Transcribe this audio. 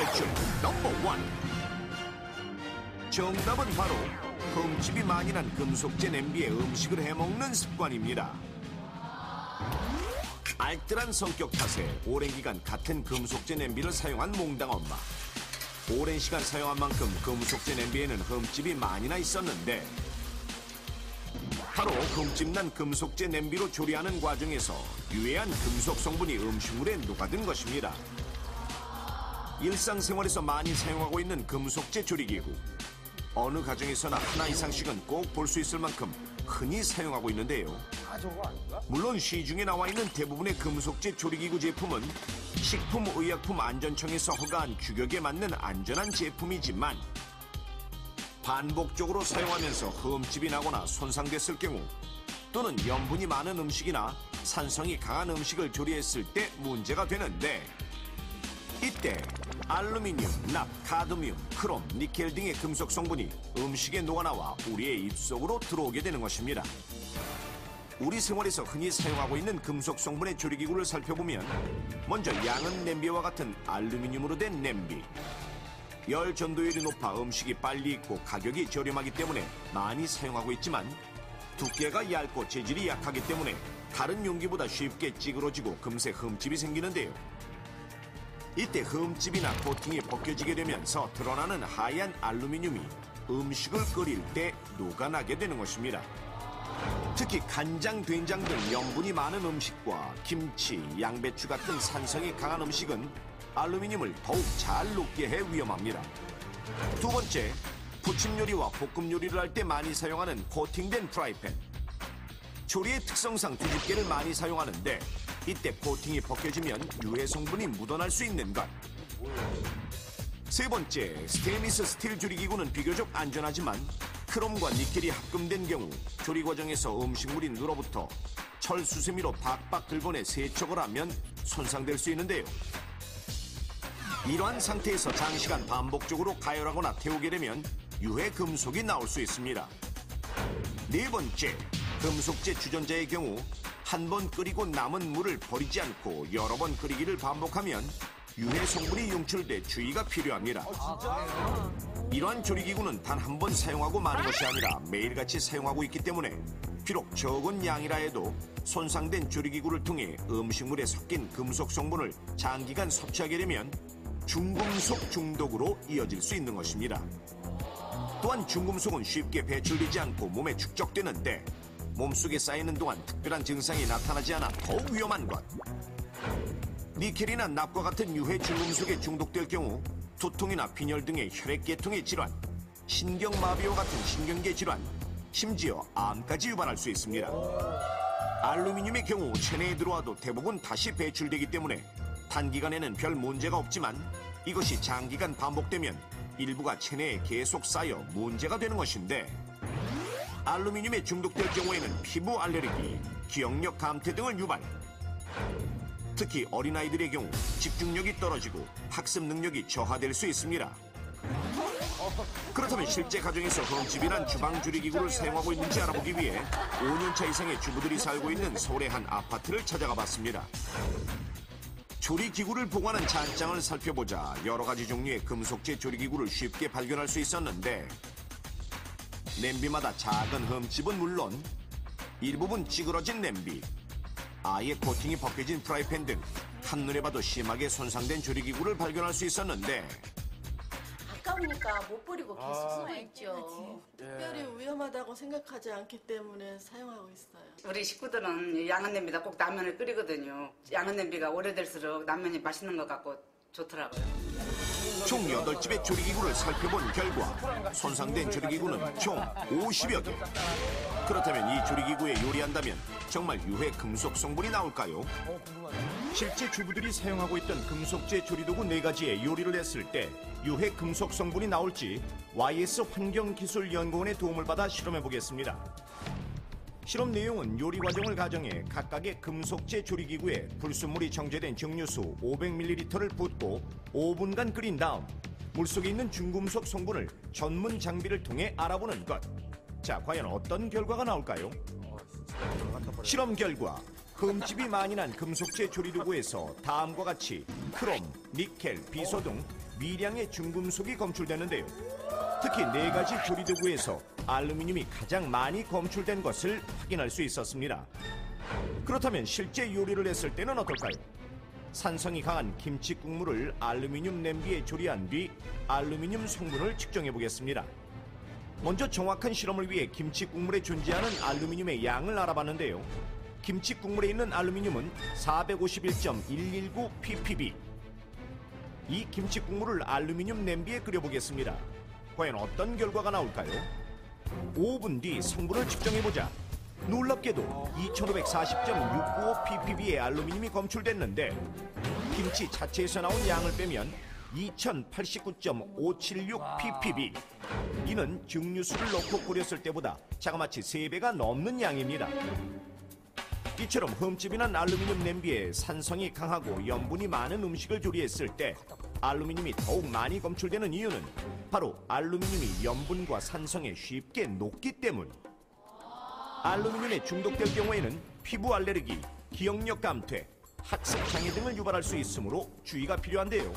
탈출 넘버 1. 정답은 바로 흠집이 많이 난 금속재 냄비에 음식을 해먹는 습관입니다. 알뜰한 성격 탓에 오랜 기간 같은 금속재 냄비를 사용한 몽당 엄마. 오랜 시간 사용한 만큼 금속재 냄비에는 흠집이 많이 나 있었는데 바로 흠집 난 금속재 냄비로 조리하는 과정에서 유해한 금속 성분이 음식물에 녹아든 것입니다. 일상생활에서 많이 사용하고 있는 금속재 조리기구. 어느 가정에서나 하나 이상씩은 꼭 볼 수 있을 만큼 흔히 사용하고 있는데요. 물론 시중에 나와 있는 대부분의 금속재 조리기구 제품은 식품의약품안전청에서 허가한 규격에 맞는 안전한 제품이지만 반복적으로 사용하면서 흠집이 나거나 손상됐을 경우 또는 염분이 많은 음식이나 산성이 강한 음식을 조리했을 때 문제가 되는데 이때 알루미늄, 납, 카드뮴, 크롬, 니켈 등의 금속 성분이 음식에 녹아나와 우리의 입속으로 들어오게 되는 것입니다. 우리 생활에서 흔히 사용하고 있는 금속 성분의 조리기구를 살펴보면 먼저 양은 냄비와 같은 알루미늄으로 된 냄비. 열 전도율이 높아 음식이 빨리 익고 가격이 저렴하기 때문에 많이 사용하고 있지만 두께가 얇고 재질이 약하기 때문에 다른 용기보다 쉽게 찌그러지고 금세 흠집이 생기는데요. 이때 흠집이나 코팅이 벗겨지게 되면서 드러나는 하얀 알루미늄이 음식을 끓일 때 녹아나게 되는 것입니다. 특히 간장, 된장 등 염분이 많은 음식과 김치, 양배추 같은 산성이 강한 음식은 알루미늄을 더욱 잘 녹게 해 위험합니다. 두 번째, 부침 요리와 볶음 요리를 할 때 많이 사용하는 코팅된 프라이팬. 조리의 특성상 뒤집개를 많이 사용하는데 이때 코팅이 벗겨지면 유해 성분이 묻어날 수 있는 것. 세 번째, 스테인리스 스틸 조리기구는 비교적 안전하지만 크롬과 니켈이 합금된 경우 조리 과정에서 음식물이 눌어붙어 철 수세미로 박박 긁어내 세척을 하면 손상될 수 있는데요. 이러한 상태에서 장시간 반복적으로 가열하거나 태우게 되면 유해 금속이 나올 수 있습니다. 네 번째, 금속재 주전자의 경우 한 번 끓이고 남은 물을 버리지 않고 여러 번 끓이기를 반복하면 유해 성분이 용출돼 주의가 필요합니다. 이러한 조리기구는 단 한 번 사용하고 마는 것이 아니라 매일같이 사용하고 있기 때문에 비록 적은 양이라 해도 손상된 조리기구를 통해 음식물에 섞인 금속 성분을 장기간 섭취하게 되면 중금속 중독으로 이어질 수 있는 것입니다. 또한 중금속은 쉽게 배출되지 않고 몸에 축적되는데 몸속에 쌓이는 동안 특별한 증상이 나타나지 않아 더욱 위험한 것. 니켈이나 납과 같은 유해 중금속에 중독될 경우 두통이나 빈혈 등의 혈액계통의 질환, 신경마비와 같은 신경계 질환, 심지어 암까지 유발할 수 있습니다. 알루미늄의 경우 체내에 들어와도 대부분 다시 배출되기 때문에 단기간에는 별 문제가 없지만 이것이 장기간 반복되면 일부가 체내에 계속 쌓여 문제가 되는 것인데 알루미늄에 중독될 경우에는 피부 알레르기, 기억력 감퇴 등을 유발. 특히 어린아이들의 경우 집중력이 떨어지고 학습 능력이 저하될 수 있습니다. 그렇다면 실제 가정에서 흠집이 난 주방 조리기구를 사용하고 있는지 알아보기 위해 5년차 이상의 주부들이 살고 있는 서울의 한 아파트를 찾아가 봤습니다. 조리기구를 보관한 잔장을 살펴보자 여러 가지 종류의 금속재 조리기구를 쉽게 발견할 수 있었는데 냄비마다 작은 흠집은 물론 일부분 찌그러진 냄비, 아예 코팅이 벗겨진 프라이팬 등 한눈에 봐도 심하게 손상된 조리기구를 발견할 수 있었는데 아까우니까 못 버리고 계속 쓰고 있죠. 특별히 위험하다고 생각하지 않기 때문에 사용하고 있어요. 우리 식구들은 양은 냄비다 꼭 라면을 끓이거든요. 양은 냄비가 오래될수록 라면이 맛있는 것 같고 좋더라고요. 총 8집의 조리기구를 살펴본 결과 손상된 조리기구는 총 50여 개. 그렇다면 이 조리기구에 요리한다면 정말 유해 금속 성분이 나올까요? 실제 주부들이 사용하고 있던 금속재 조리도구 4가지에 요리를 했을 때 유해 금속 성분이 나올지 YS 환경기술연구원의 도움을 받아 실험해 보겠습니다. 실험 내용은 요리 과정을 가정해 각각의 금속재 조리기구에 불순물이 정제된 증류수 500ml를 붓고 5분간 끓인 다음 물속에 있는 중금속 성분을 전문 장비를 통해 알아보는 것. 자, 과연 어떤 결과가 나올까요? 실험 결과 흠집이 많이 난 금속재 조리도구에서 다음과 같이 크롬, 니켈, 비소 등 미량의 중금속이 검출되는데요. 특히 4가지 조리도구에서 알루미늄이 가장 많이 검출된 것을 확인할 수 있었습니다. 그렇다면 실제 요리를 했을 때는 어떨까요? 산성이 강한 김치 국물을 알루미늄 냄비에 조리한 뒤 알루미늄 성분을 측정해 보겠습니다. 먼저 정확한 실험을 위해 김치 국물에 존재하는 알루미늄의 양을 알아봤는데요. 김치 국물에 있는 알루미늄은 451.119 ppb. 이 김치 국물을 알루미늄 냄비에 끓여보겠습니다. 과연 어떤 결과가 나올까요? 5분 뒤 성분을 측정해보자. 놀랍게도 2540.695 ppb의 알루미늄이 검출됐는데 김치 자체에서 나온 양을 빼면 2089.576 ppb. 이는 증류수를 넣고 끓였을 때보다 자그마치 3배가 넘는 양입니다. 이처럼 흠집이 난 알루미늄 냄비에 산성이 강하고 염분이 많은 음식을 조리했을 때 알루미늄이 더욱 많이 검출되는 이유는 바로 알루미늄이 염분과 산성에 쉽게 녹기 때문. 알루미늄에 중독될 경우에는 피부 알레르기, 기억력 감퇴, 학습 장애 등을 유발할 수 있으므로 주의가 필요한데요.